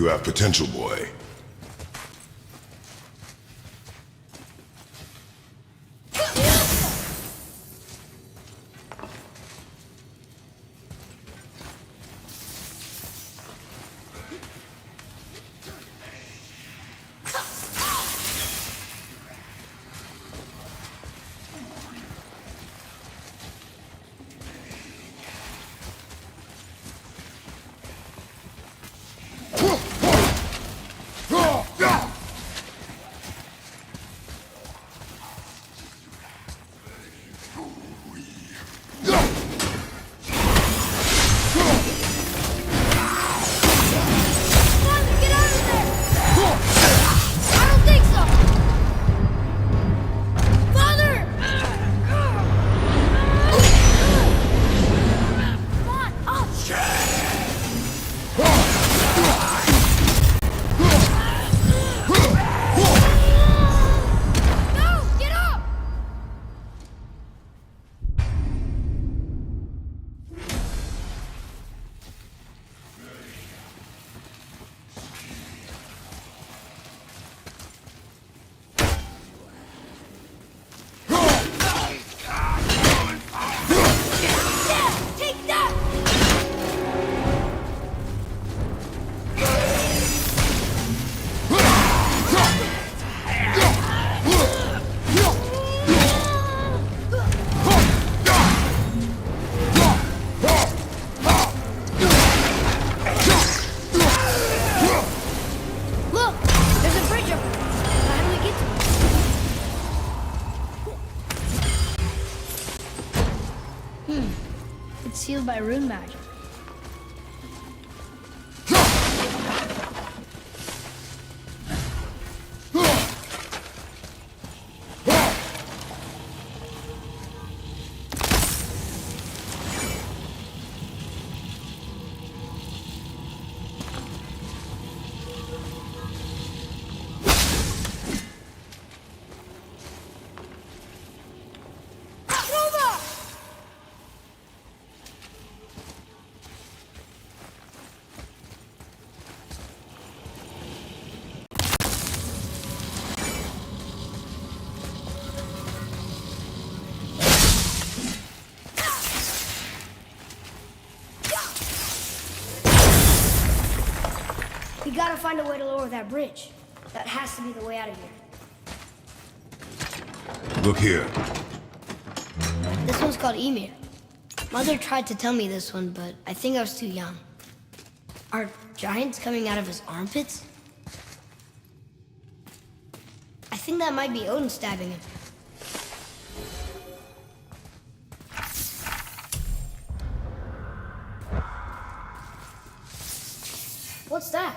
You have potential, boy. It's sealed by rune magic. We gotta find a way to lower that bridge. That has to be the way out of here. Look here. This one's called Ymir. Mother tried to tell me this one, but I think I was too young. Are giants coming out of his armpits? I think that might be Odin stabbing him. What's that?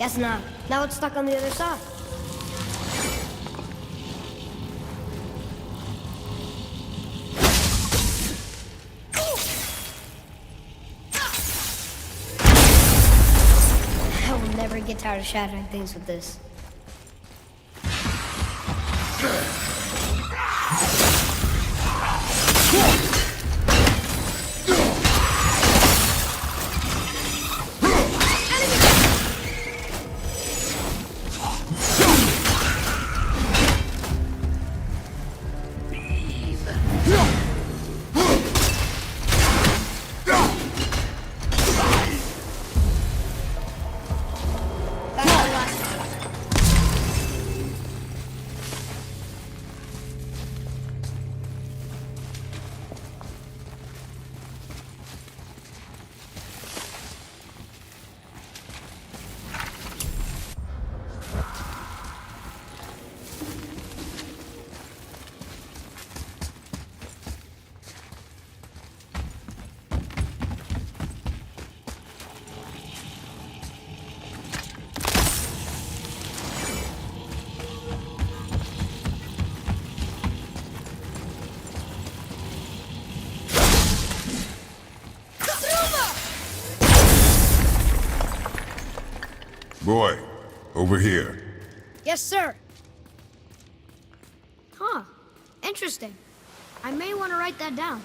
Guess not. Now it's stuck on the other side. I will never get tired of shattering things with this. Boy, over here. Yes, sir. Huh. Interesting. I may want to write that down.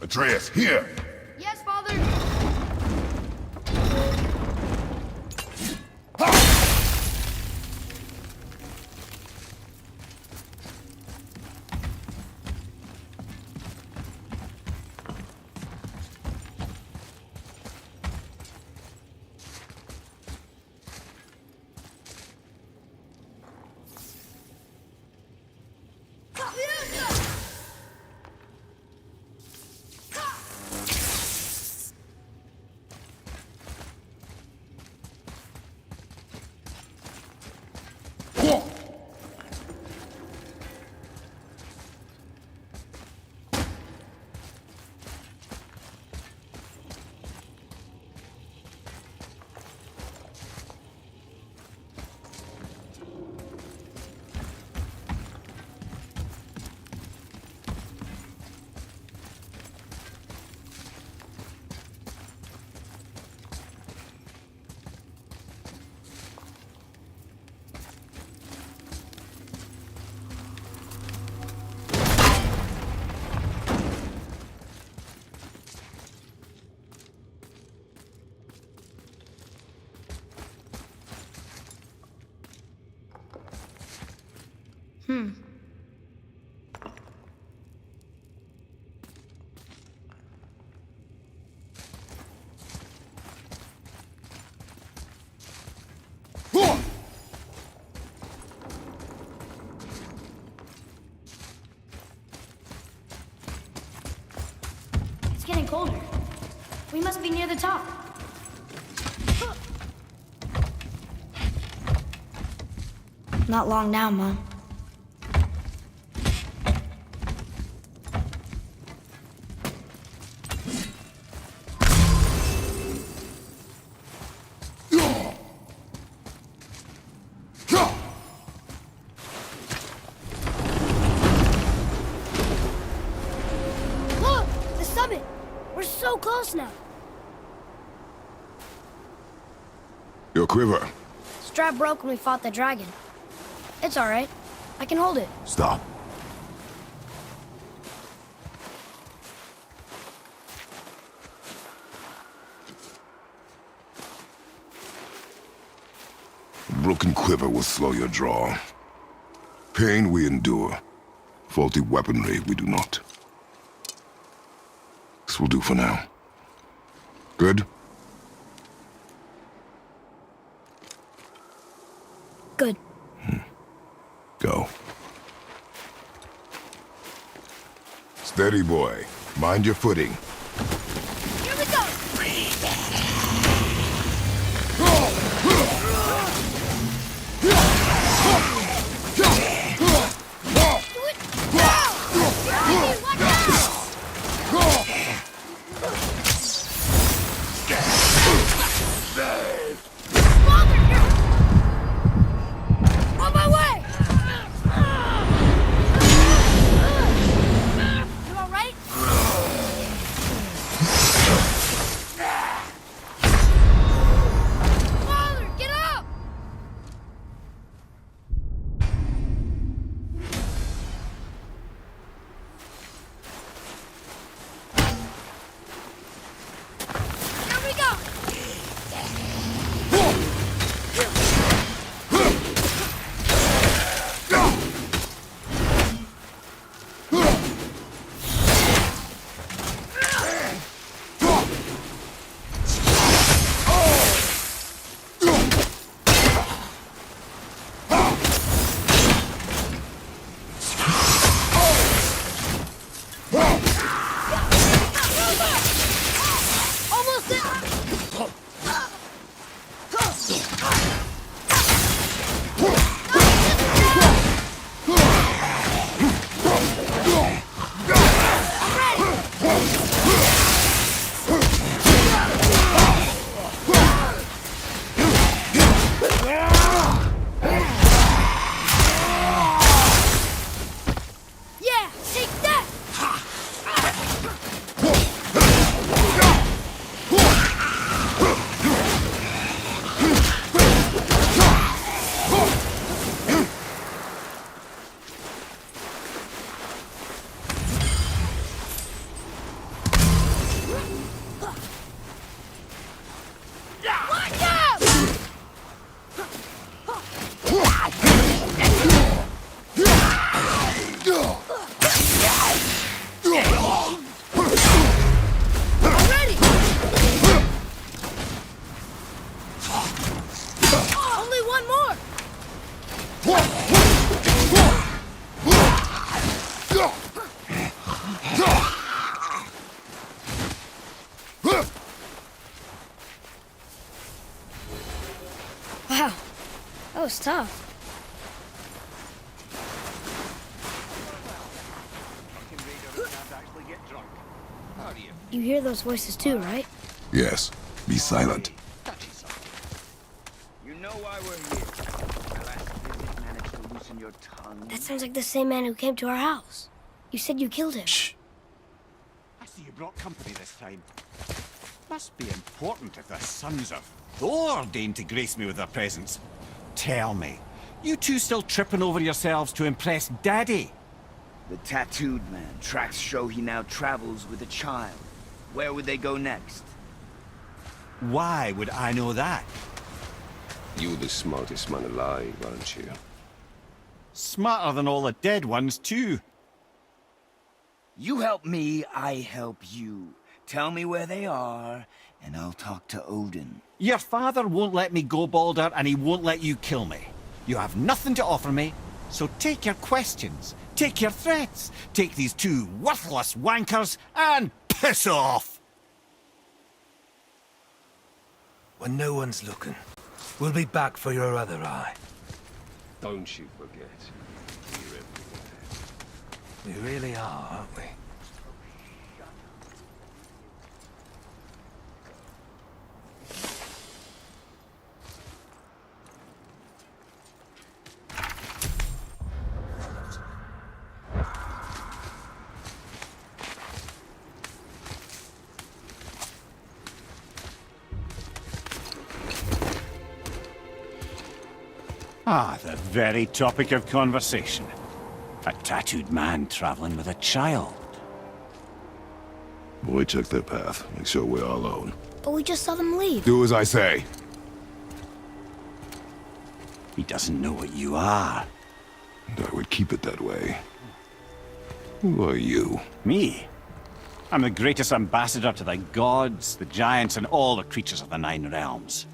Atreus, here! Yes, Father. It's getting colder. We must be near the top. Not long now, Mom. Look! The summit! We're so close now. Your quiver. Strap broke when we fought the dragon. It's all right. I can hold it. Stop. A broken quiver will slow your draw. Pain we endure. Faulty weaponry we do not. This will do for now. Good? Good. Go. Steady, boy. Mind your footing. Here we go! On my way! You all right? Father, get up! Here we go! Almost there! Yeah, take that! Watch out! Ready! Only one more! Wow, that was tough. You hear those voices too, right? Yes. Be silent. You know why we're here. My last visit managed to loosen your tongue. That sounds like the same man who came to our house. You said you killed him. Shh. I see you brought company this time. Must be important if the sons of Thor deign to grace me with their presence. Tell me, you two still tripping over yourselves to impress Daddy? The tattooed man. Tracks show he now travels with a child. Where would they go next? Why would I know that? You the smartest man alive, aren't you? Smarter than all the dead ones, too. You help me, I help you. Tell me where they are, and I'll talk to Odin. Your father won't let me go, Balder, and he won't let you kill me. You have nothing to offer me, so take your questions, take your threats, take these two worthless wankers, and piss off! When no one's looking, we'll be back for your other eye. Don't you forget, we're everywhere. We really are, aren't we? Ah, the very topic of conversation. A tattooed man traveling with a child. Boy, check their path. Make sure we're all alone. But we just saw them leave. Do as I say. He doesn't know what you are. And I would keep it that way. Who are you? Me? I'm the greatest ambassador to the gods, the giants, and all the creatures of the Nine Realms.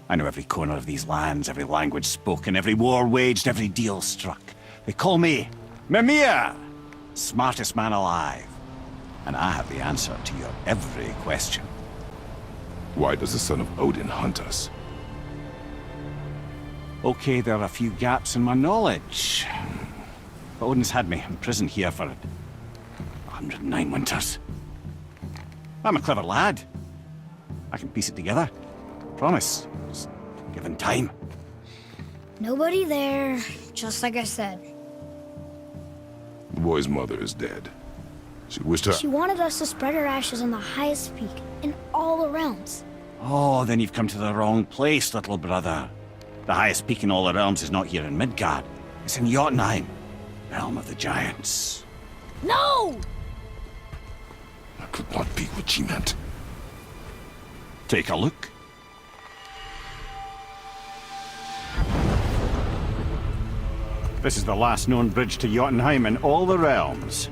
I know every corner of these lands, every language spoken, every war waged, every deal struck. They call me Mimir, smartest man alive. And I have the answer to your every question. Why does the son of Odin hunt us? Okay, there are a few gaps in my knowledge. But Odin's had me imprisoned here for 109 winters. I'm a clever lad. I can piece it together. Promise. Just given time. Nobody there, just like I said. The boy's mother is dead. She wished her... She wanted us to spread her ashes on the highest peak in all the realms. Oh, then you've come to the wrong place, little brother. The highest peak in all the realms is not here in Midgard. It's in Jotunheim, realm of the giants. No! That could not be what she meant. Take a look. This is the last known bridge to Jotunheim in all the realms.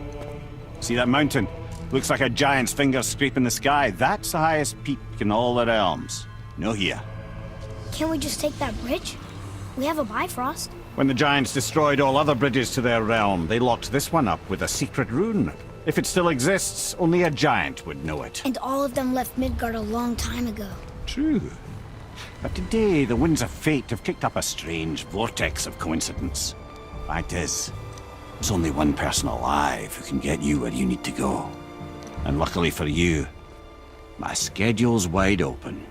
See that mountain? Looks like a giant's finger scraping the sky. That's the highest peak in all the realms. No here. Can't we just take that bridge? We have a Bifrost. When the giants destroyed all other bridges to their realm, they locked this one up with a secret rune. If it still exists, only a giant would know it. And all of them left Midgard a long time ago. True. But today, the winds of fate have kicked up a strange vortex of coincidence. Fact is, there's only one person alive who can get you where you need to go. And luckily for you, my schedule's wide open.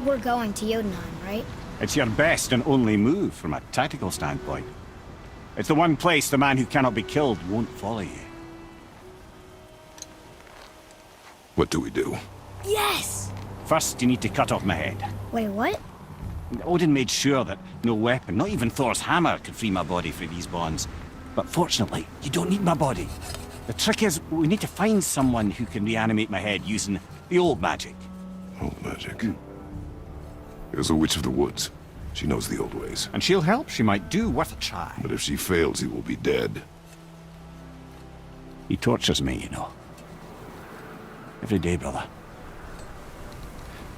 We're going to Jotunheim, right? It's your best and only move from a tactical standpoint. It's the one place the man who cannot be killed won't follow you. What do we do? Yes! First, you need to cut off my head. Wait, what? Odin made sure that no weapon, not even Thor's hammer, could free my body from these bonds. But fortunately, you don't need my body. The trick is, we need to find someone who can reanimate my head using the old magic. Old magic. There's a witch of the woods. She knows the old ways. And she'll help, she might do, worth a try. But if she fails, he will be dead. He tortures me, you know. Every day, brother.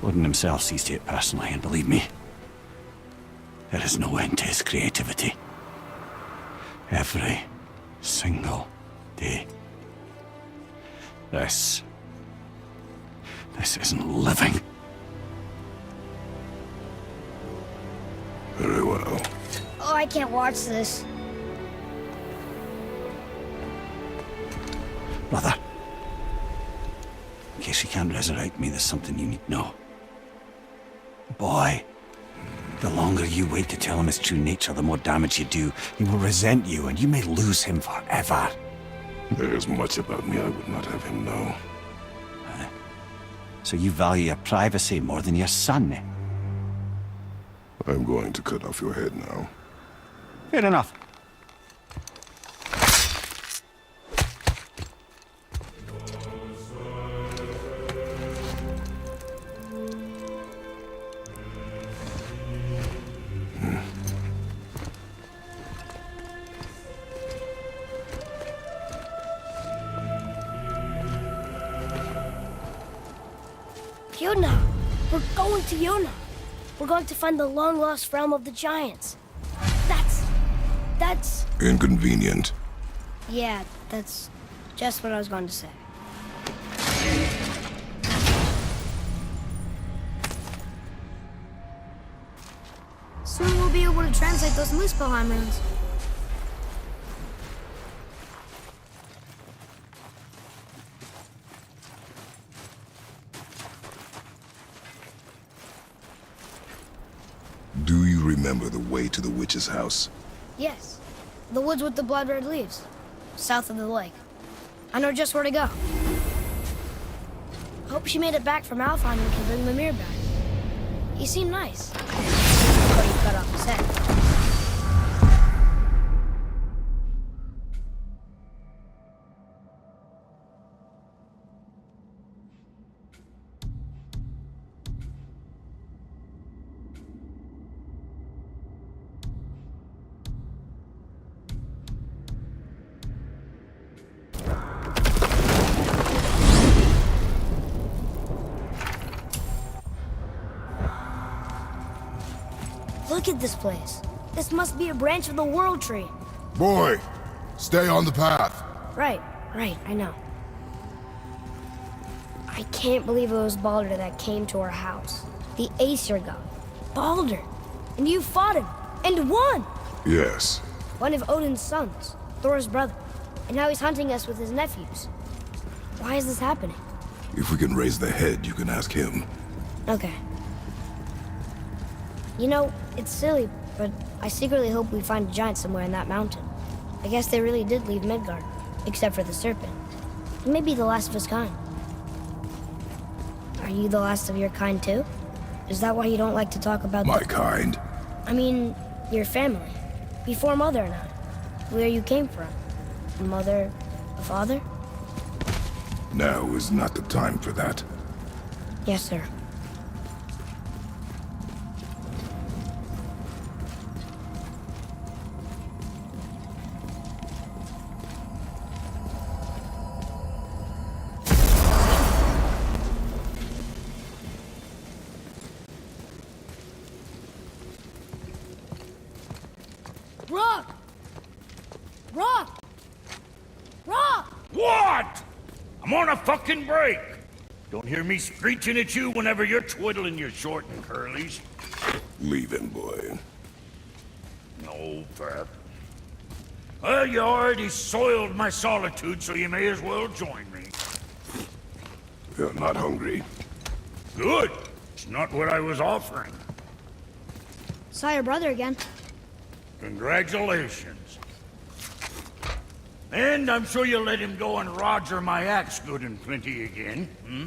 Odin himself sees to it personally, and believe me, there is no end to his creativity. Every single day. This isn't living. Very well. Oh, I can't watch this. Brother, in case he can't resurrect me, there's something you need to know. Boy, the longer you wait to tell him his true nature, the more damage you do. He will resent you, and you may lose him forever. There is much about me I would not have him know. So you value your privacy more than your son, eh? I'm going to cut off your head now. Fair enough. Yuna! We're going to Yuna! We're going to find the long-lost realm of the giants. That's... Inconvenient. Yeah, that's just what I was going to say. Soon we'll be able to translate those Muspelheim runes. Do you remember the way to the witch's house? Yes, the woods with the blood-red leaves, south of the lake. I know just where to go. Hope she made it back from Alfheim and can bring Mimir back. He seemed nice. But he cut off his head. Look at this place. This must be a branch of the World Tree. Boy, stay on the path. Right, I know. I can't believe it was Baldur that came to our house. The Aesir god. Baldur! And you fought him, and won! Yes. One of Odin's sons, Thor's brother. And now he's hunting us with his nephews. Why is this happening? If we can raise the head, you can ask him. Okay. You know, it's silly, but I secretly hope we find a giant somewhere in that mountain. I guess they really did leave Midgard, except for the serpent. He may be the last of his kind. Are you the last of your kind too? Is that why you don't like to talk about My kind? I mean, your family. Before Mother and I. Where you came from. A mother, a father? Now is not the time for that. Yes, sir. Rock! Rock! Rock! What? I'm on a fucking break. Don't hear me screeching at you whenever you're twiddling your short and curlies. Leave him, boy. No, Pep. Well, you already soiled my solitude, so you may as well join me. You're not hungry. Good. It's not what I was offering. Saw your brother again. Congratulations. And I'm sure you'll let him go and Roger my axe good and plenty again, hmm?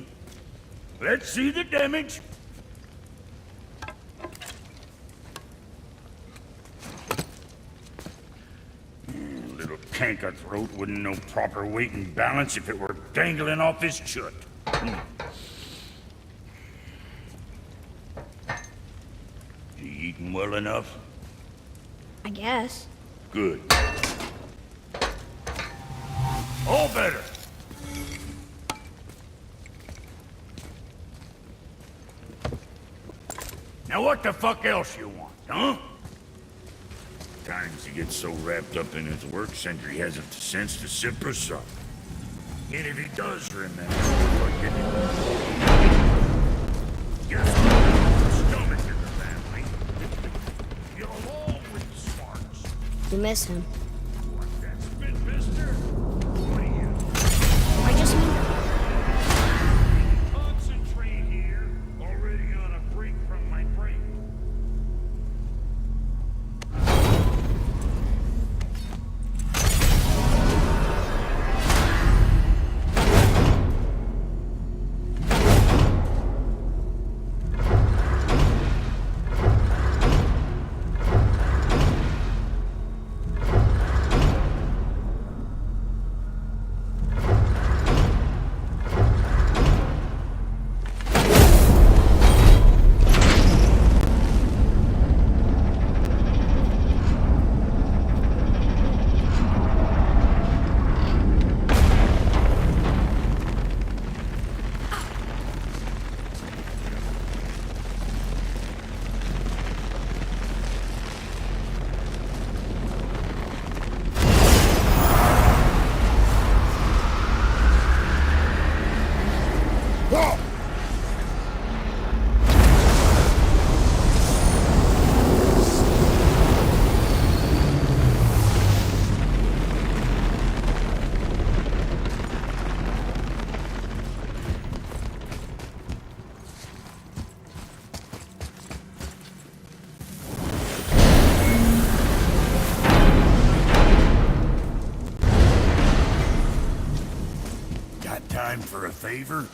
Let's see the damage. Little canker throat wouldn't know proper weight and balance if it were dangling off his chut. You eating well enough? I guess. Good. All better. Now what the fuck else you want, huh? Times he gets so wrapped up in his work, Sentry hasn't the sense to sip or sup. And if he does remember, fucking... Guess what? The stomach in the family. You're along with the smarts. You miss him. What, that's been, mister? What are you? I just mean... Concentrate here. Already on a break from my break. favor?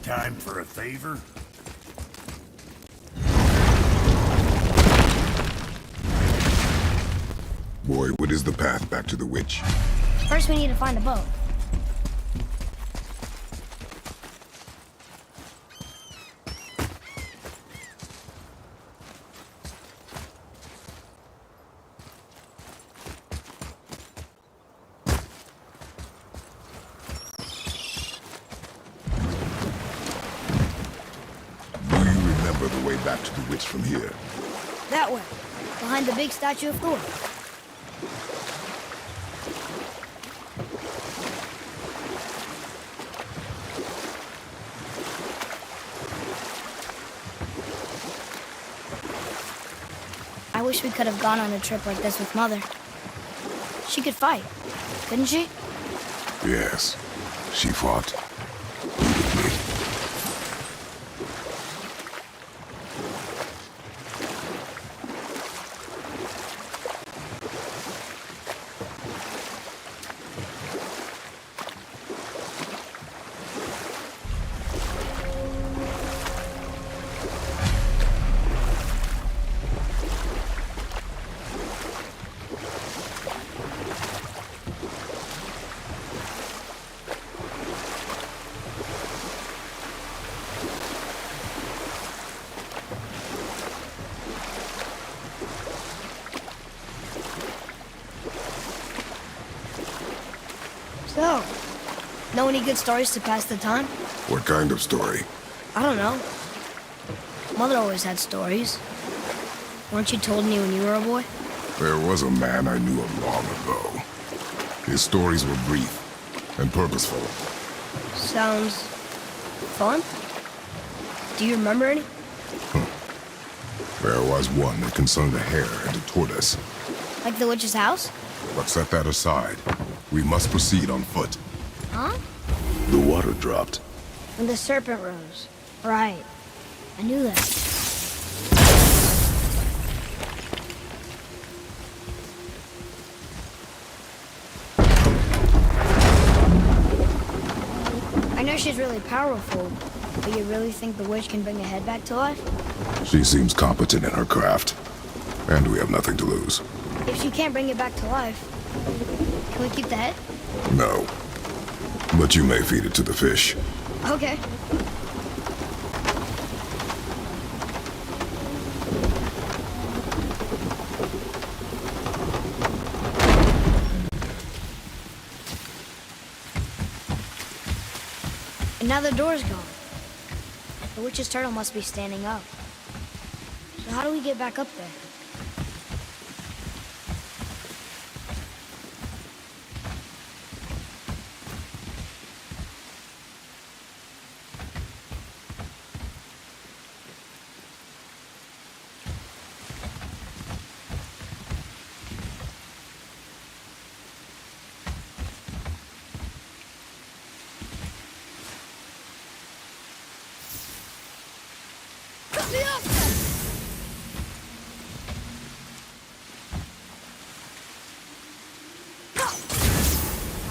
Time for a favor? Boy, what is the path back to the witch? First, we need to find a boat. Do you remember the way back to the witch from here? That way, behind the big statue of Thor. I wish we could have gone on a trip like this with Mother. She could fight, couldn't she? Yes, she fought. Beautifully. So, know any good stories to pass the time? What kind of story? I don't know. Mother always had stories. Weren't you told me when you were a boy? There was a man I knew of long ago. His stories were brief and purposeful. Sounds fun. Do you remember any? There was one that concerned a hare and a tortoise. Like the witch's house? But set that aside. We must proceed on foot. Huh? The water dropped. When the serpent rose. Right. I knew that. I know she's really powerful, but you really think the witch can bring a head back to life? She seems competent in her craft, and we have nothing to lose. If she can't bring it back to life, Can we keep the head? No. But you may feed it to the fish. Okay. and now the door's gone. The witch's turtle must be standing up. So how do we get back up there?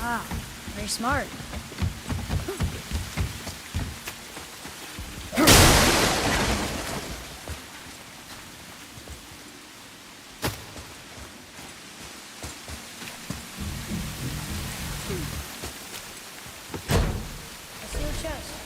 Ah, very smart. I see a chest.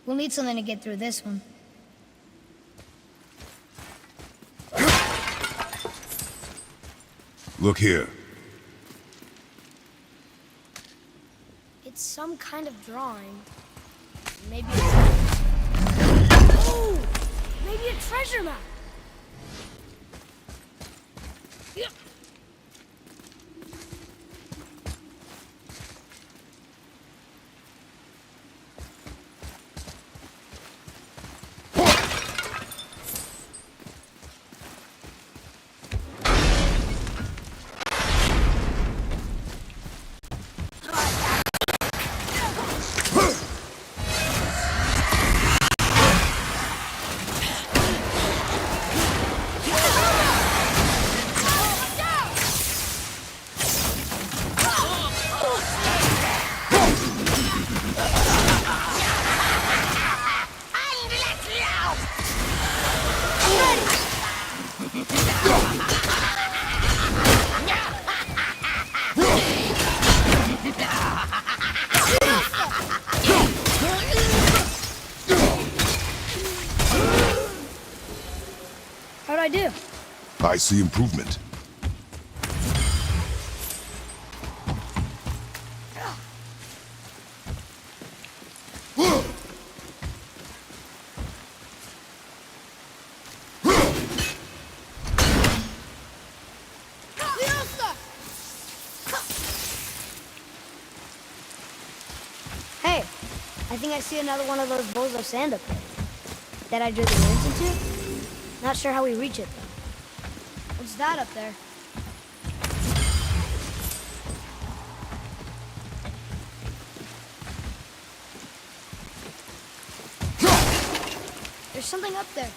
We'll need something to get through this one. Look here. It's some kind of drawing. Maybe Oh! Maybe a treasure map! how'd I do? I see improvement. Hey, I think I see another one of those bowls of sand up there. That I drew the runes into? Not sure how we reach it, though. What's that up there? something up there.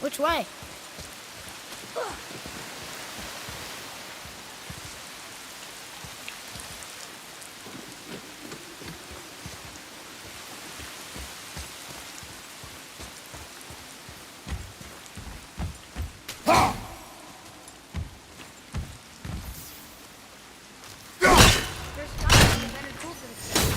Which way? There's gotta be a better tool for this thing.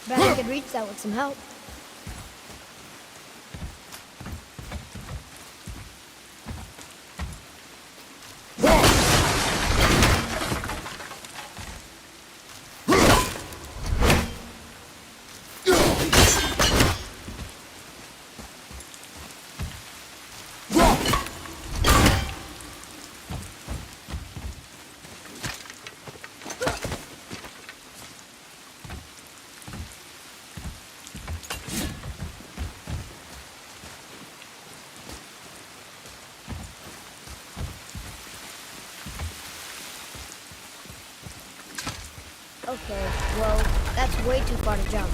Bet I could reach that with some help. Okay, well, that's way too far to jump.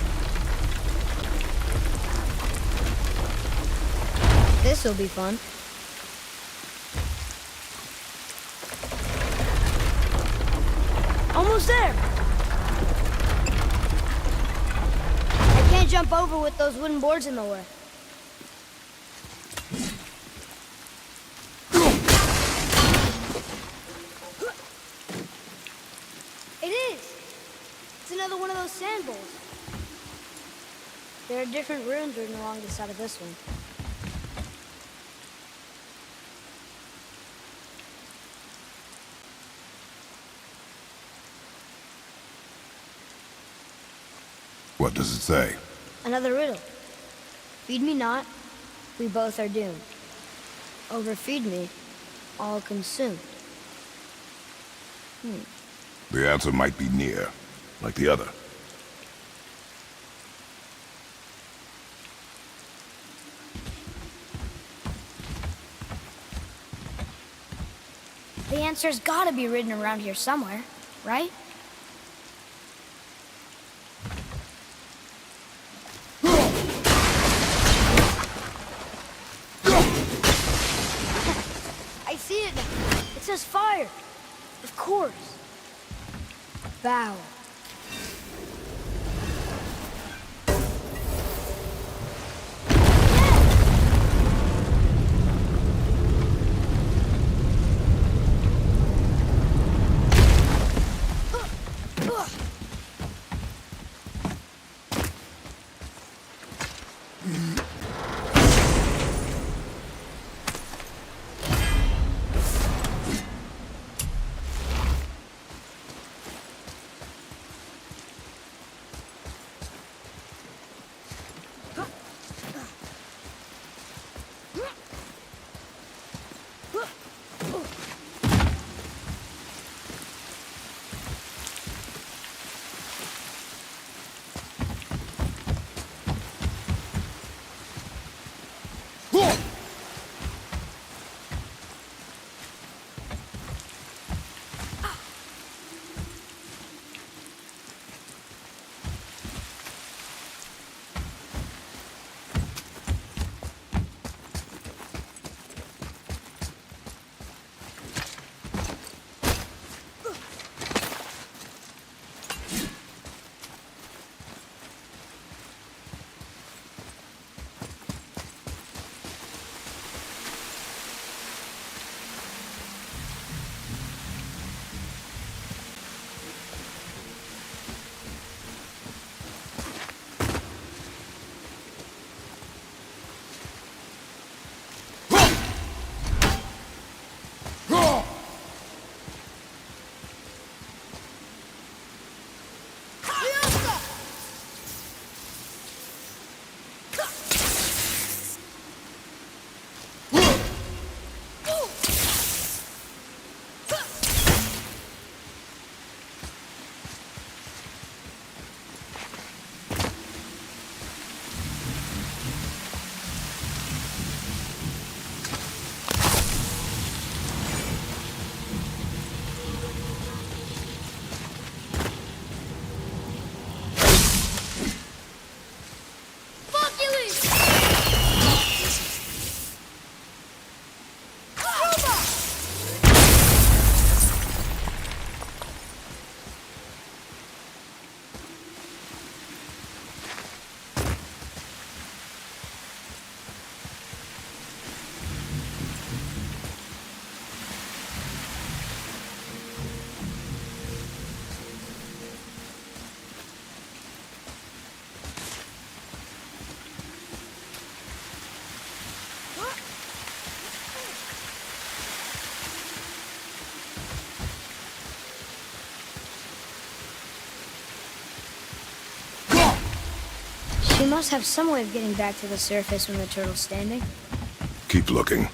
This'll be fun. Almost there! I can't jump over with those wooden boards in the way. It is! It's another one of those sand bowls. There are different runes written along the side of this one. What does it say? Another riddle. Feed me not, we both are doomed. Overfeed me, all consumed. The answer might be near, like the other. The answer's gotta be written around here somewhere, right? I see it now. It says fire. Of course. Bow. She must have some way of getting back to the surface when the turtle's standing. Keep looking.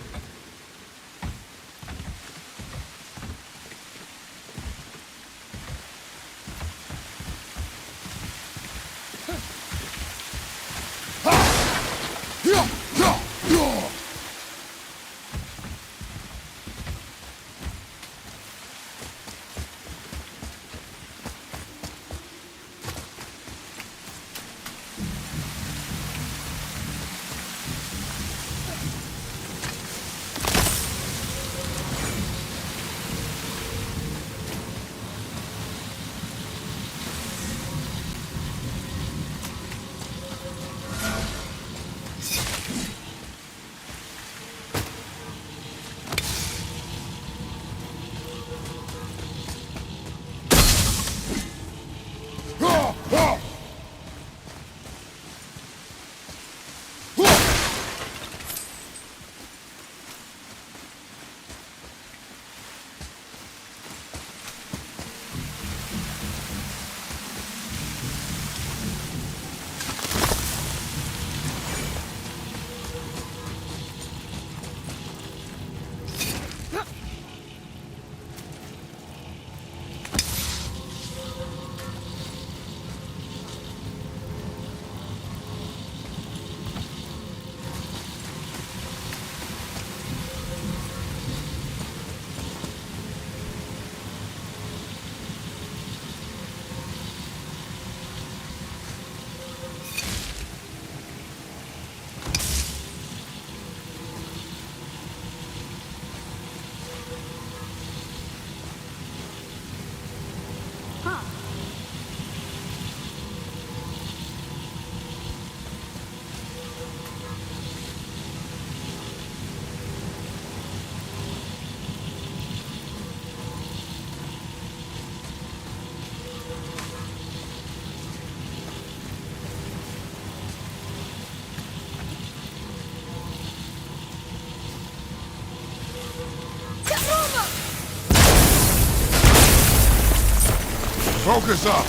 Focus up!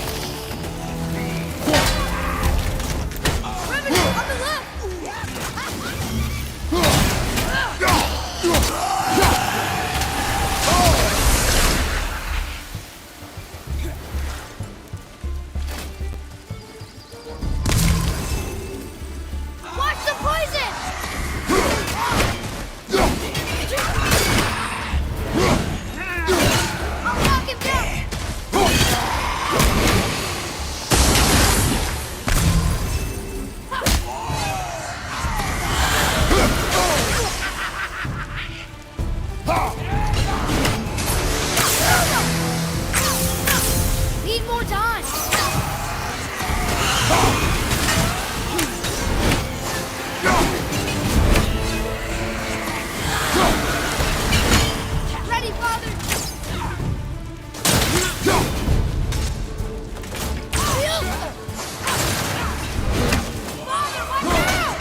Revenue, on the left! Watch the poison! I'll knock him down! more time! Ready, Father! Father, watch out!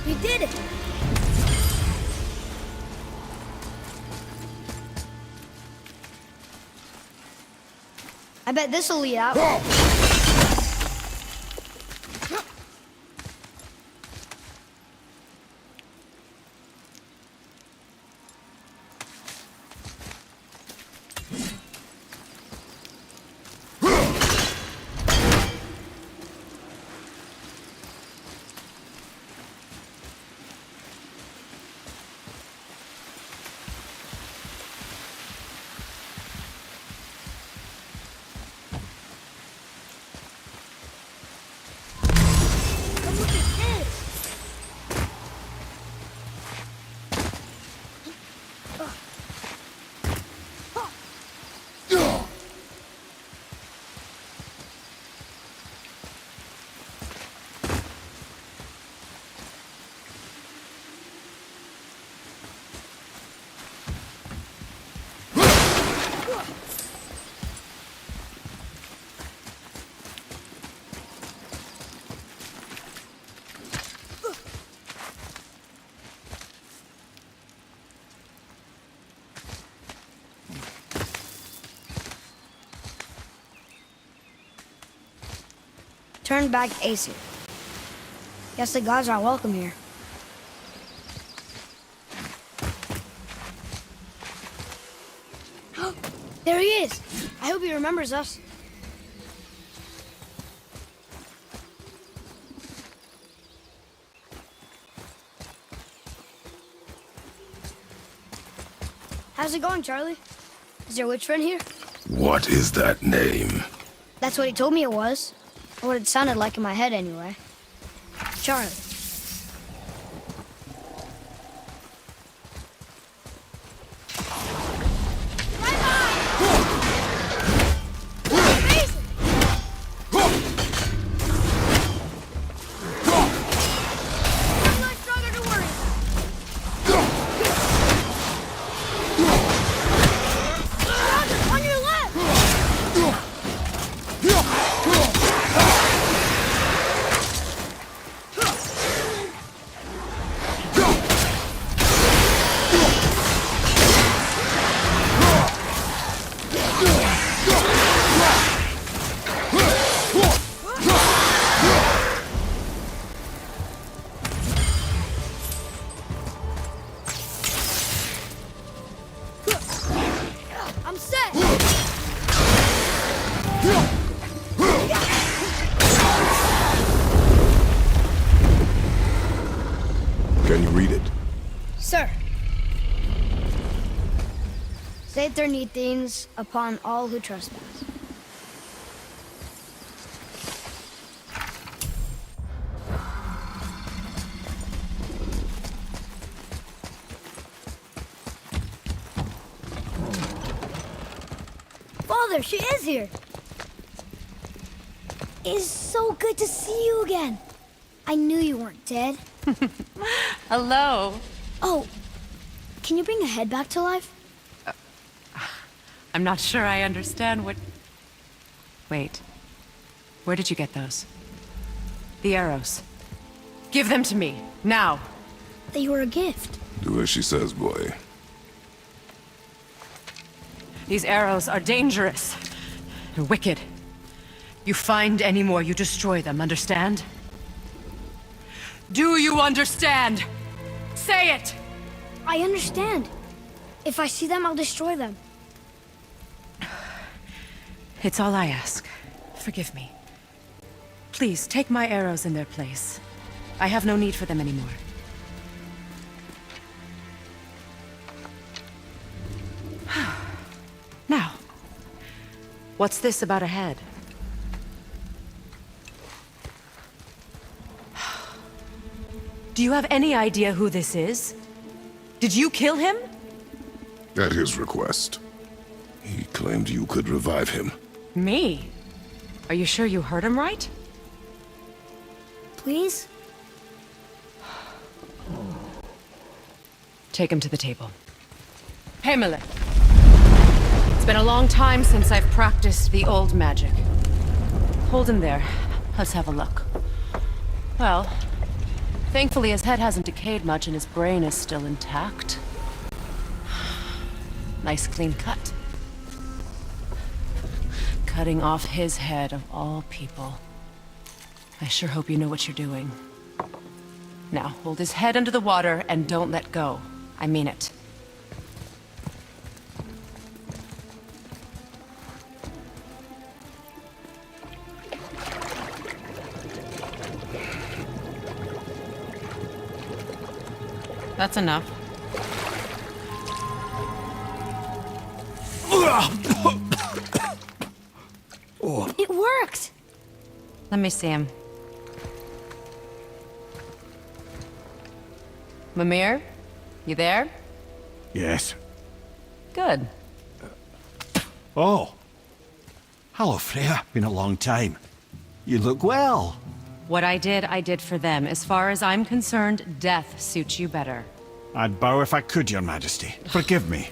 We did it! I bet this'll lead out. But look at this! Turn back Aesir. Guess the gods aren't welcome here. There he is! I hope he remembers us. How's it going, Charlie? Is your witch friend here? What is that name? That's what he told me it was. Or what it sounded like in my head, anyway. Charlie. One less stronger to worry. Roger, on your left! I'm set! Can you read it? Sir. Saith there need things upon all who trespass. Father, she is here! It is so good to see you again. I knew you weren't dead. Hello. Oh, can you bring a head back to life? I'm not sure I understand what... Wait. Where did you get those? The arrows. Give them to me, now. They were a gift. Do as she says, boy. These arrows are dangerous. They're wicked. You find any more, you destroy them, understand? Do you understand? Say it! I understand. If I see them, I'll destroy them. It's all I ask. Forgive me. Please, take my arrows in their place. I have no need for them anymore. Now, what's this about a head? Do Do you have any idea who this is? Did you kill him? At his request. He claimed you could revive him. Me? Are you sure you heard him right? Please? Take him to the table. Heimele. It's been a long time since I've practiced the old magic. Hold him there. Let's have a look. Well, thankfully his head hasn't decayed much and his brain is still intact. Nice clean cut. Cutting off his head of all people. I sure hope you know what you're doing. Now, hold his head under the water and don't let go. I mean it. That's enough. It worked! Let me see him. Mimir? You there? Yes. Good. Oh. Hello, Freya. Been a long time. You look well. What I did for them. As far as I'm concerned, death suits you better. I'd bow if I could, Your Majesty. Forgive me.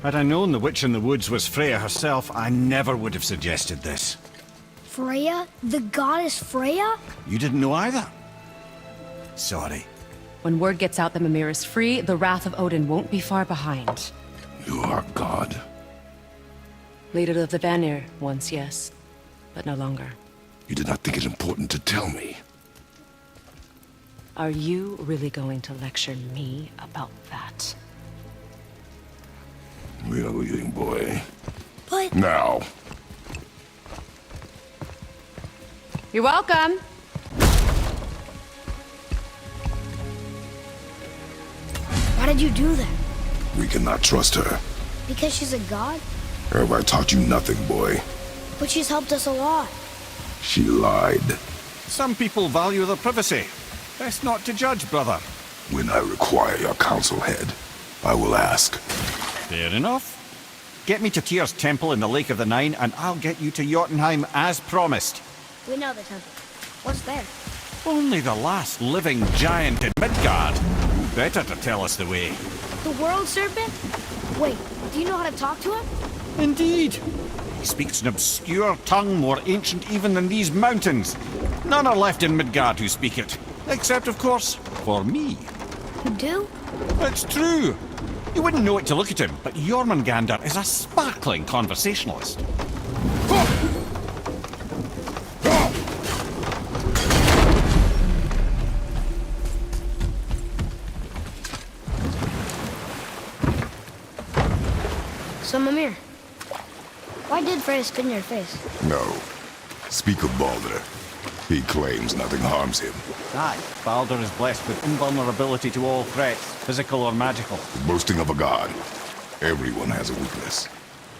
Had I known the Witch in the Woods was Freya herself, I never would have suggested this. Freya? The goddess Freya? You didn't know either? Sorry. When word gets out that Mimir is free, the wrath of Odin won't be far behind. You are God. Leader of the Vanir, once, yes. But no longer. You did not think it important to tell me. Are you really going to lecture me about that? We are leaving, boy. But... Now. You're welcome! Why did you do that? We cannot trust her. Because she's a god? Have I taught you nothing, boy? But she's helped us a lot. She lied. Some people value their privacy. Best not to judge, brother. When I require your council head, I will ask. Fair enough. Get me to Tyr's temple in the Lake of the Nine, and I'll get you to Jotunheim as promised. We know the temple. What's there? Only the last living giant in Midgard. Better to tell us the way. The world serpent? Wait, do you know how to talk to him? Indeed. He speaks an obscure tongue more ancient even than these mountains. None are left in Midgard who speak it. Except, of course, for me. You do? It's true. You wouldn't know it to look at him, but Jormungandr is a sparkling conversationalist. So, Mimir, why did Freya spit in your face? No. Speak of Baldur. He claims nothing harms him. Aye, Baldur is blessed with invulnerability to all threats, physical or magical. The boasting of a god. Everyone has a weakness.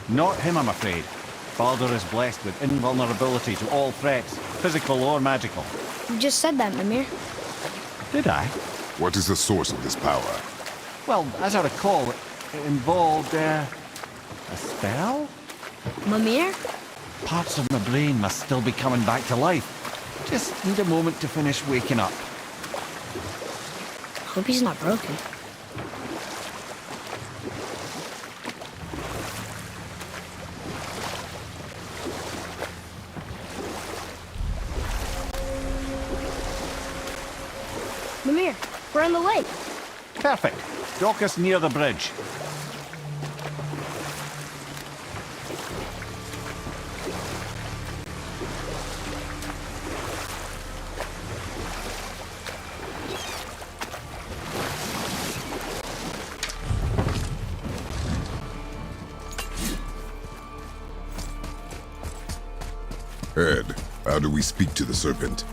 Not him, I'm afraid. Baldur is blessed with invulnerability to all threats, physical or magical. You just said that, Mimir. Did I? What is the source of this power? Well, as I recall, it involved, a spell? Mimir? Parts of my brain must still be coming back to life. Just need a moment to finish waking up. Hope he's not broken. Mimir, we're on the lake. Perfect. Dock us near the bridge. Ed, how do we speak to the serpent?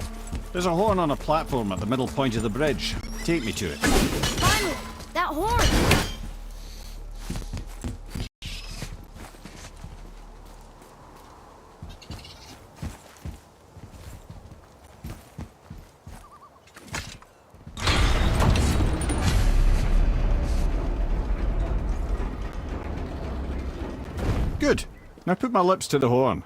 There's a horn on a platform at the middle point of the bridge. Take me to it. Finally! That horn! Now put my lips to the horn.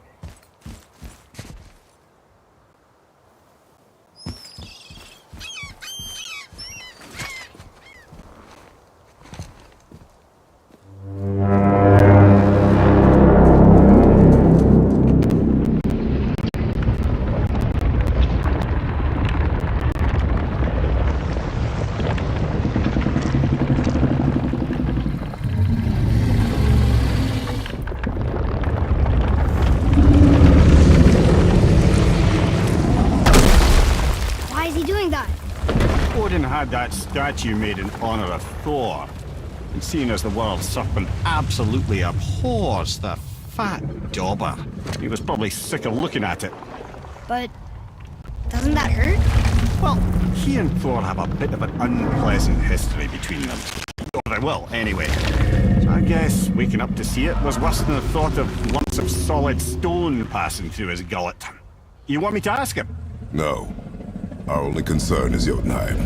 Why is he doing that? Odin had that statue made in honor of Thor. And seeing as the world serpent absolutely abhors the fat dauber, he was probably sick of looking at it. But doesn't that hurt? Well, he and Thor have a bit of an unpleasant history between them. Or they will, anyway. So I guess waking up to see it was worse than the thought of lumps of solid stone passing through his gullet. You want me to ask him? No. Our only concern is Jotunheim.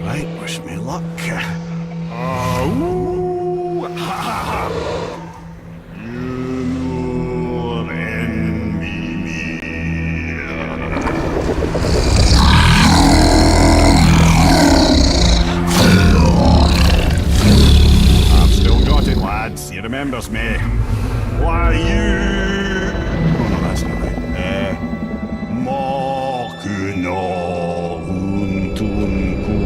Alright, wish me luck. Oh, ha ha ha. You more envy me. I've still got it, lads. He remembers me. Why you? Oh no, that's not right. Mokuno Huntunku.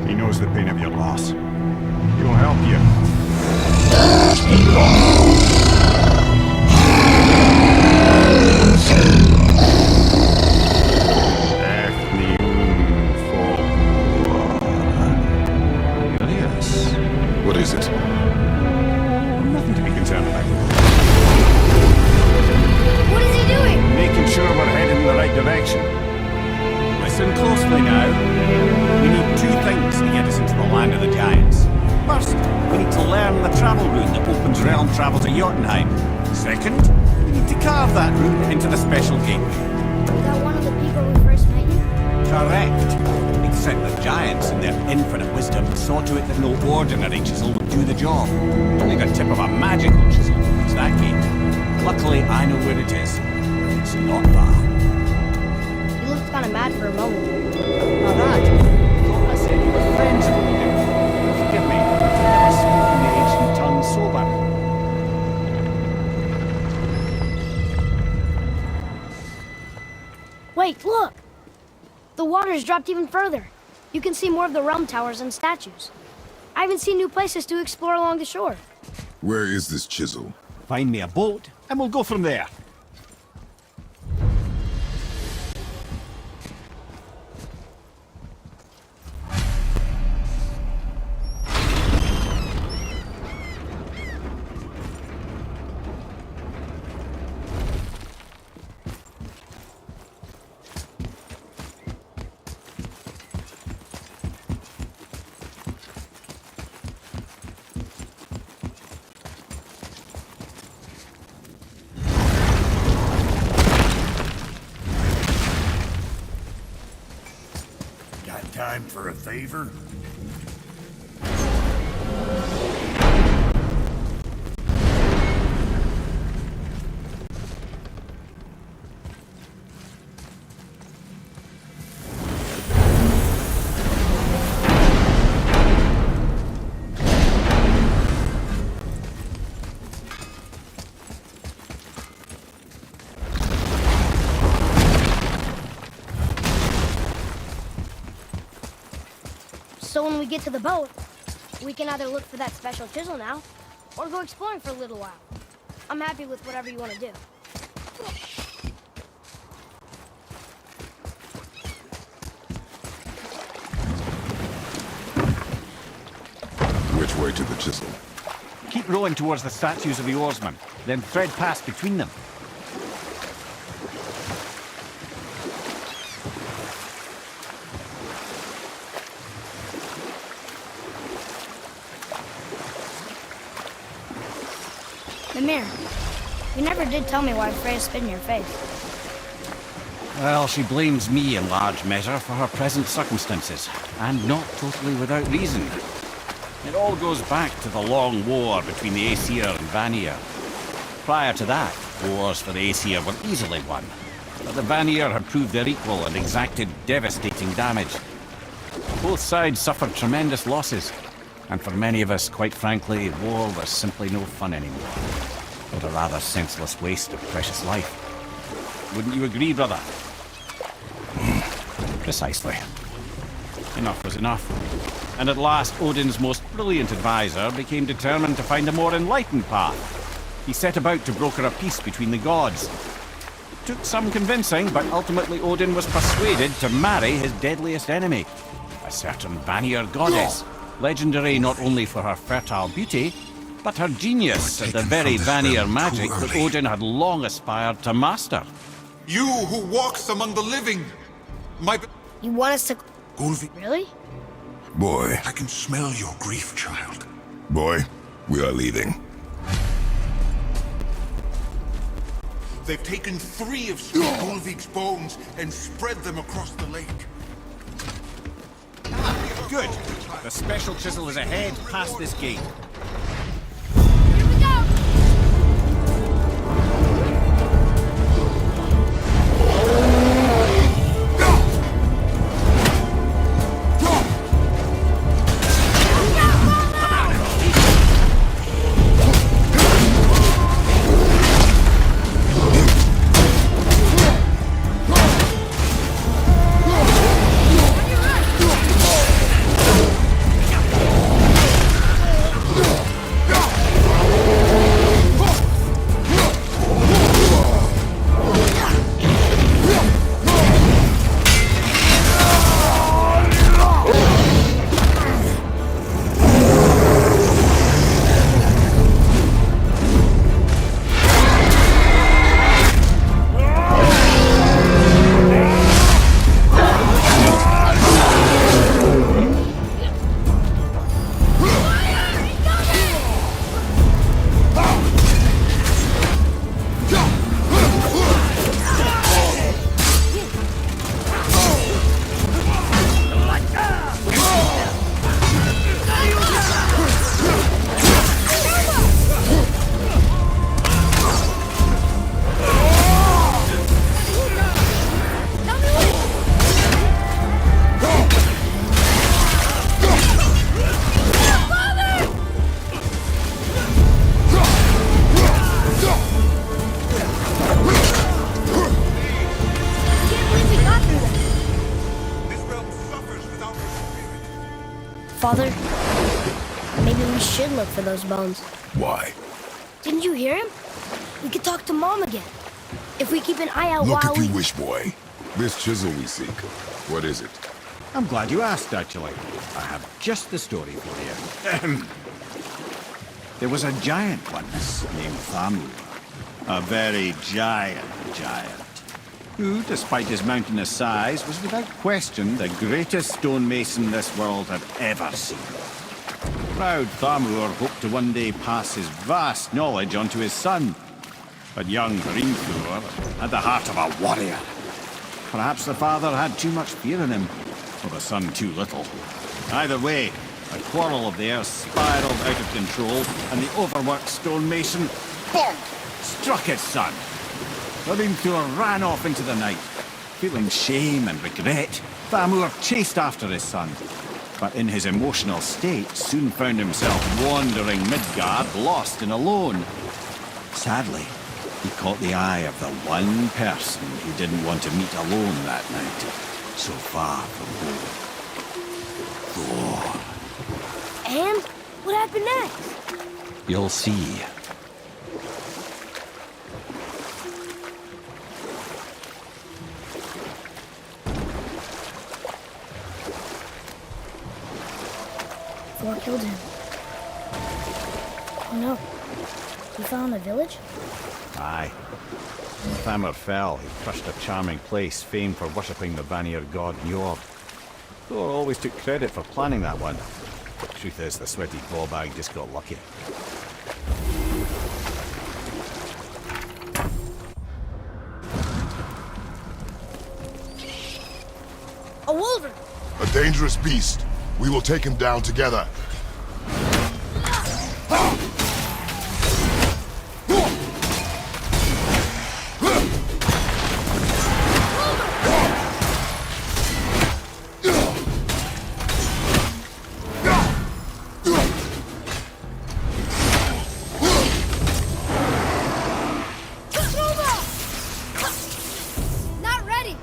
He knows the pain of your loss. He will help you. What is it? Nothing to be concerned about. What is he doing? Making sure we're heading in the right direction. Listen closely now. We need two things to get us into the land of the giants. First, we need to learn the travel route that opens realm travel to Jotunheim. Second, we need to carve that route into the special gateway. Was that one of the people who first met you? Correct. Except the giants, in their infinite wisdom, saw to it that no ordinary chisel would do the job. Only the tip of a magical chisel opens that gate. Luckily, I know where it is. It's not far. You looked kind of mad for a moment. Now that, I thought I said you were friends of Odin. Forgive me, I've never spoken the ancient tongue sober. Wait, look! The water's dropped even further. You can see more of the realm towers and statues. I haven't seen new places to explore along the shore. Where is this chisel? Find me a boat, and we'll go from there. Got time for a favor? So when we get to the boat, we can either look for that special chisel now, or go exploring for a little while. I'm happy with whatever you want to do. Which way to the chisel? Keep rowing towards the statues of the oarsmen, then thread past between them. Mimir, you never did tell me why Freya spit in your face. Well, she blames me in large measure for her present circumstances, and not totally without reason. It all goes back to the long war between the Aesir and Vanir. Prior to that, wars for the Aesir were easily won, but the Vanir had proved their equal and exacted devastating damage. Both sides suffered tremendous losses, and for many of us, quite frankly, war was simply no fun anymore, but a rather senseless waste of precious life. Wouldn't you agree, brother? Precisely. Enough was enough. And at last, Odin's most brilliant advisor became determined to find a more enlightened path. He set about to broker a peace between the gods. It took some convincing, but ultimately Odin was persuaded to marry his deadliest enemy, a certain Vanir goddess, legendary not only for her fertile beauty, but her genius at the very Vanir magic that Odin had long aspired to master. You who walks among the living, my... You want us to... Ulvi, Really? Boy, I can smell your grief, child. boy, we are leaving. They've taken 3 of Ulvik's bones and spread them across the lake. Good. The special chisel is ahead past this gate. Here we go! Father, maybe we should look for those bones. Why? Didn't you hear him? We could talk to Mom again. If we keep an eye out Look while if we... you wish, boy. This chisel we seek, what is it? I'm glad you asked, actually. I have just the story for you. There was a giant once named Thamur. A very giant, who, despite his mountainous size, was without question the greatest stonemason this world had ever seen. Proud Thamur hoped to one day pass his vast knowledge on to his son. But young Hrimthur had the heart of a warrior. Perhaps the father had too much fear in him, or the son too little. Either way, a quarrel of theirs spiraled out of control, and the overworked stonemason, bonk, struck his son. Hrimthur ran off into the night. Feeling shame and regret, Thamur chased after his son. But in his emotional state, soon found himself wandering Midgard, lost and alone. Sadly, he caught the eye of the one person he didn't want to meet alone that night, so far from home. Thor. And? What happened next? You'll see. Thor killed him. Oh no. He fell in the village? Aye. When Thamur fell, he crushed a charming place famed for worshipping the Vanir god Njord. Thor always took credit for planning that one. Truth is, the sweaty ballbag just got lucky. Dangerous beast. We will take him down together. Not ready.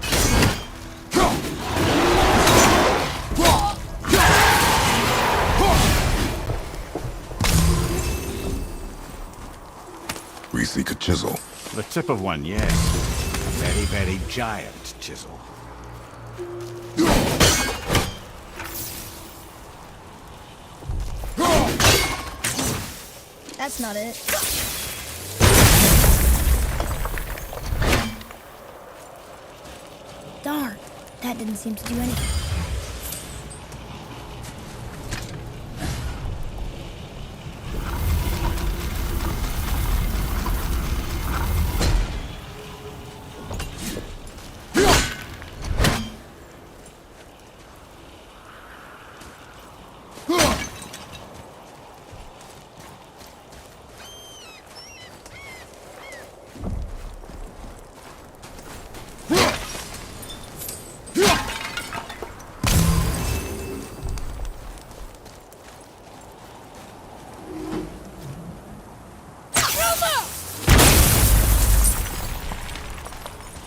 We seek a chisel. The tip of one, yes. A very, very giant chisel. That's not it. Darn, that didn't seem to do anything.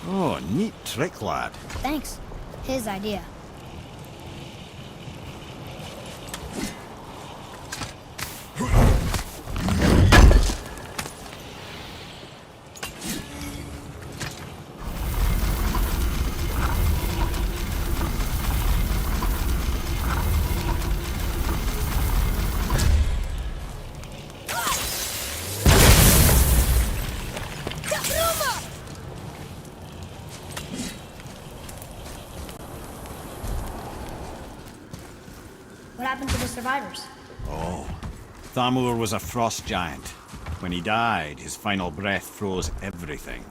Oh, neat trick, lad. Thanks. His idea. What happened to the survivors? Oh, Thamur was a frost giant. When he died, his final breath froze everything.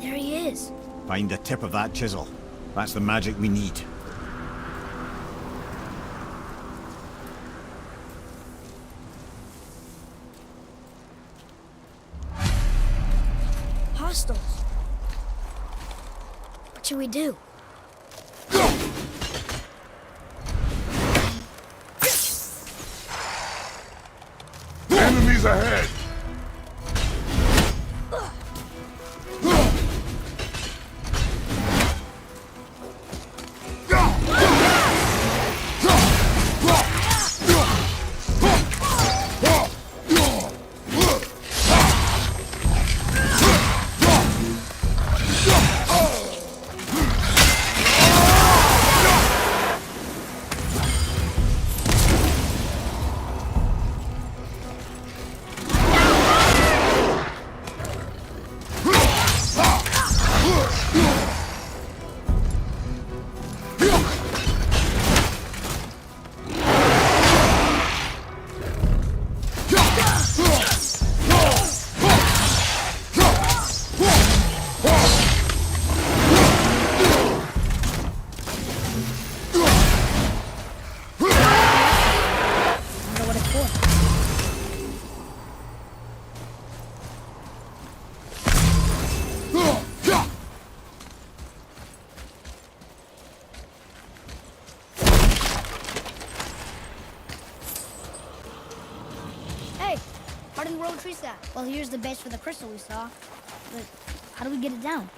There he is. Find the tip of that chisel. That's the magic we need. Hostiles. What should we do? Enemies ahead! How do we roll trees that? Well, here's the base for the crystal we saw. But how do we get it down?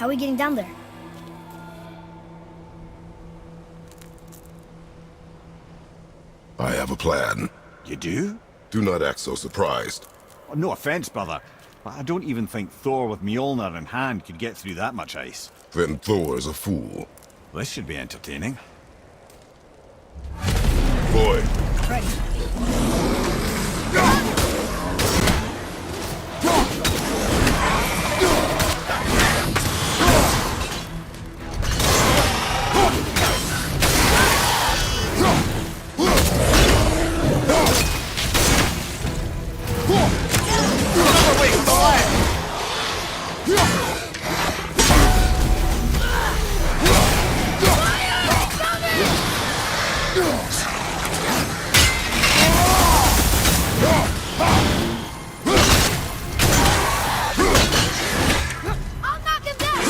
How are we getting down there? I have a plan. You do? Do not act so surprised. Oh, no offense, brother, but I don't even think Thor with Mjolnir in hand could get through that much ice. Then Thor is a fool. This should be entertaining. Boy, I'll knock him down!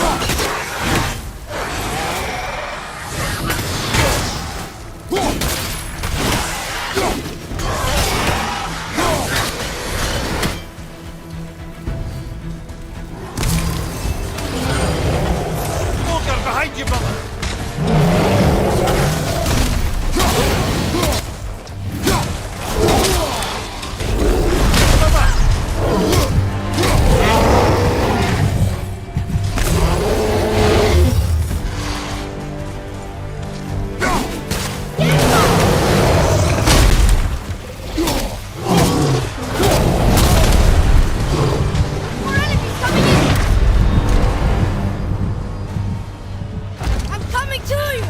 Walker, behind you, brother! More enemies coming in! I'm coming to you!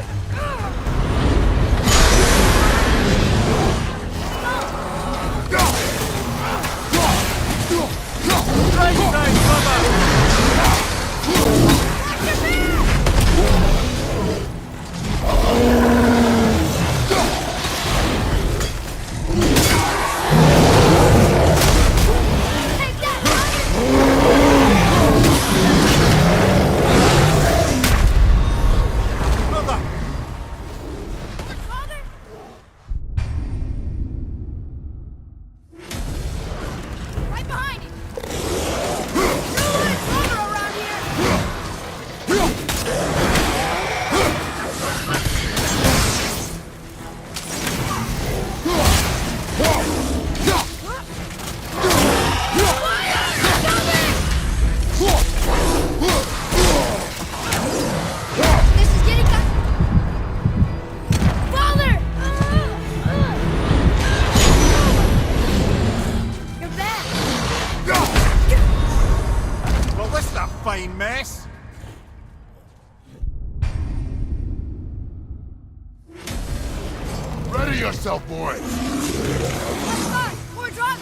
Take that! Brother! Father? Right behind him! No one father around here! This is getting Father! You're back! Well, this is a fine mess. ready yourself, boy. More drop!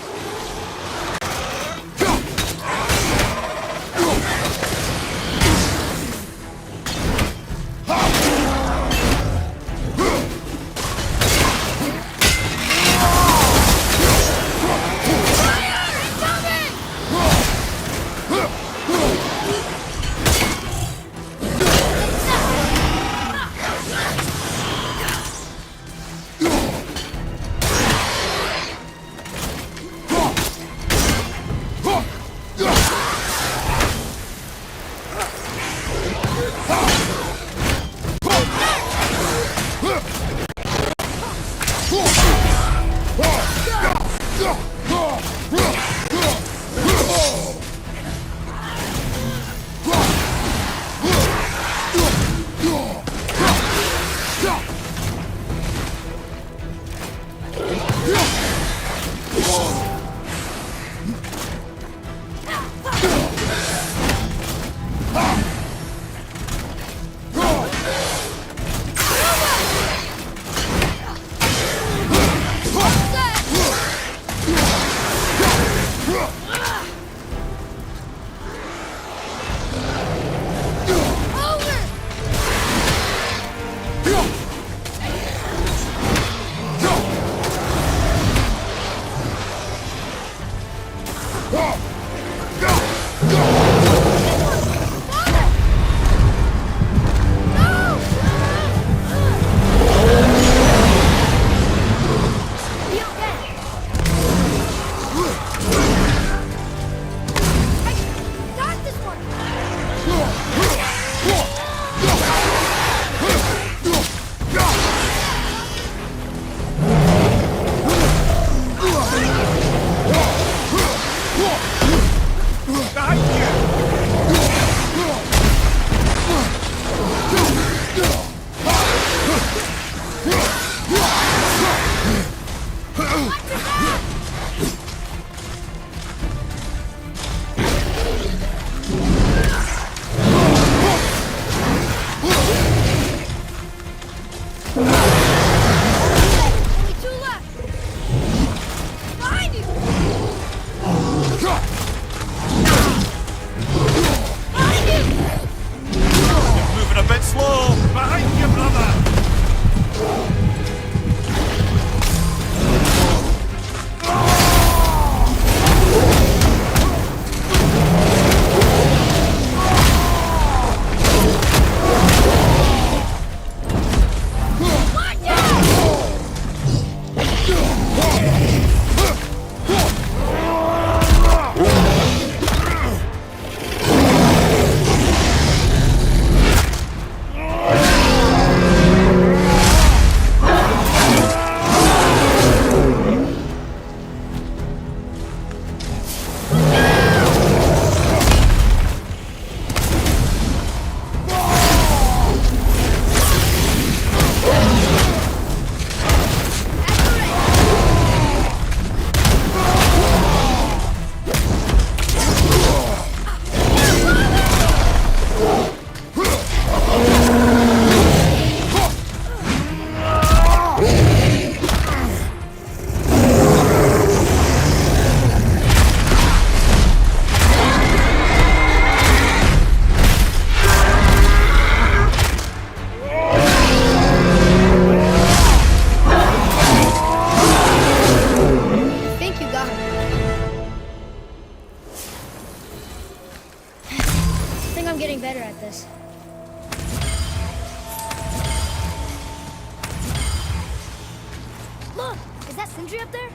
country up there?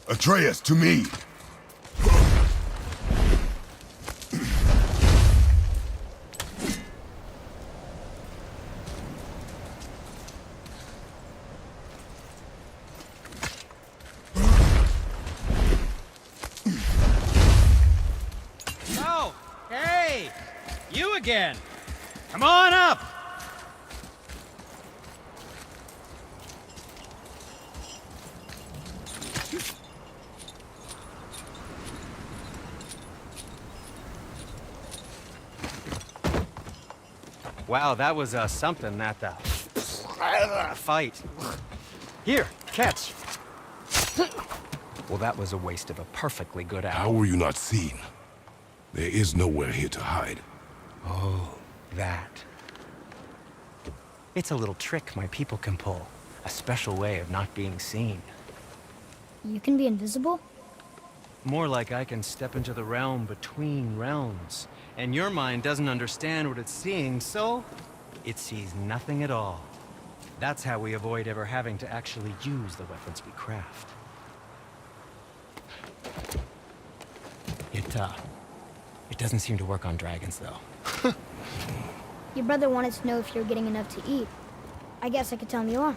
Atreus, to me! Oh, hey! You again! Come on up! Wow, that was something, that fight. Here, catch. Well, that was a waste of a perfectly good hour. How were you not seen? There is nowhere here to hide. Oh, that. It's a little trick my people can pull. A special way of not being seen. You can be invisible? More like I can step into the realm between realms. And your mind doesn't understand what it's seeing, so it sees nothing at all. That's how we avoid ever having to actually use the weapons we craft. It doesn't seem to work on dragons, though. Your brother wanted to know if you're getting enough to eat. I guess I could tell him you are.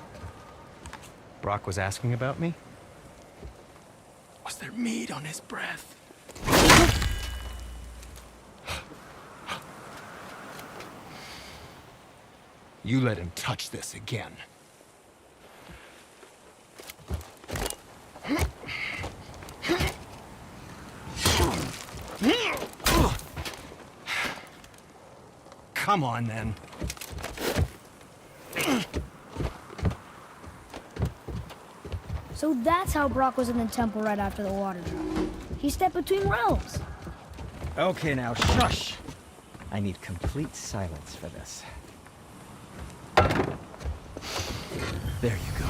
Brock was asking about me? Was there meat on his breath? You let him touch this again. Come on, then. So that's how Brock was in the temple right after the water drop. He stepped between realms. Okay, now, shush! I need complete silence for this. There you go.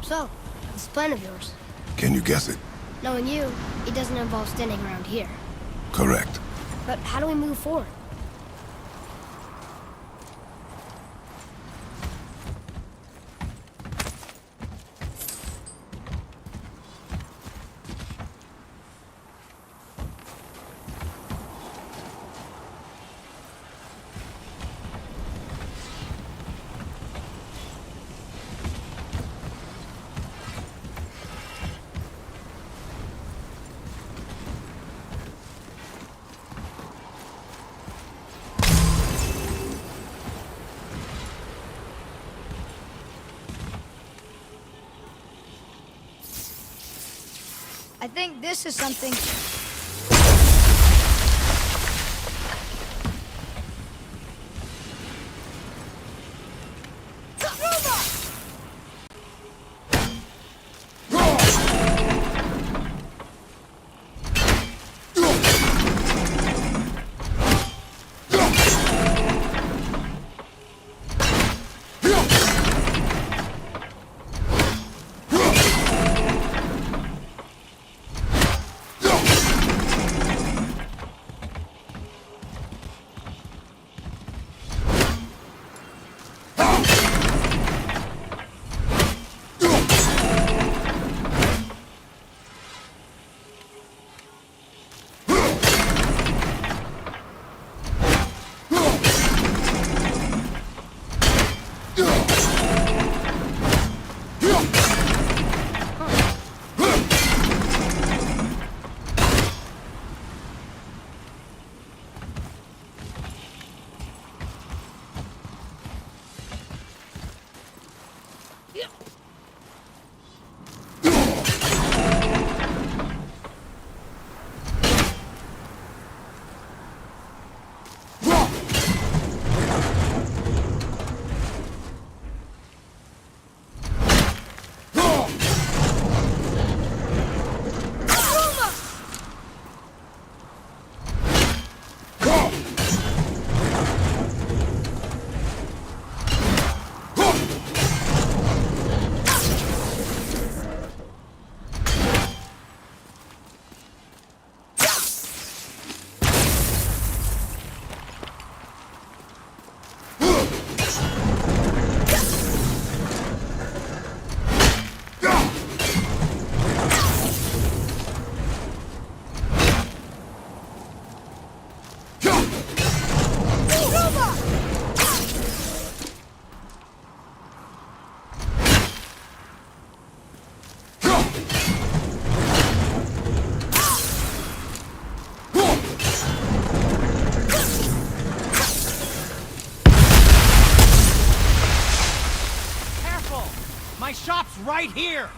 So, this plan of yours. Can you guess it? Knowing you, it doesn't involve standing around here. Correct. But how do we move forward? I think this is something. right here!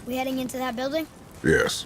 We heading into that building? Yes.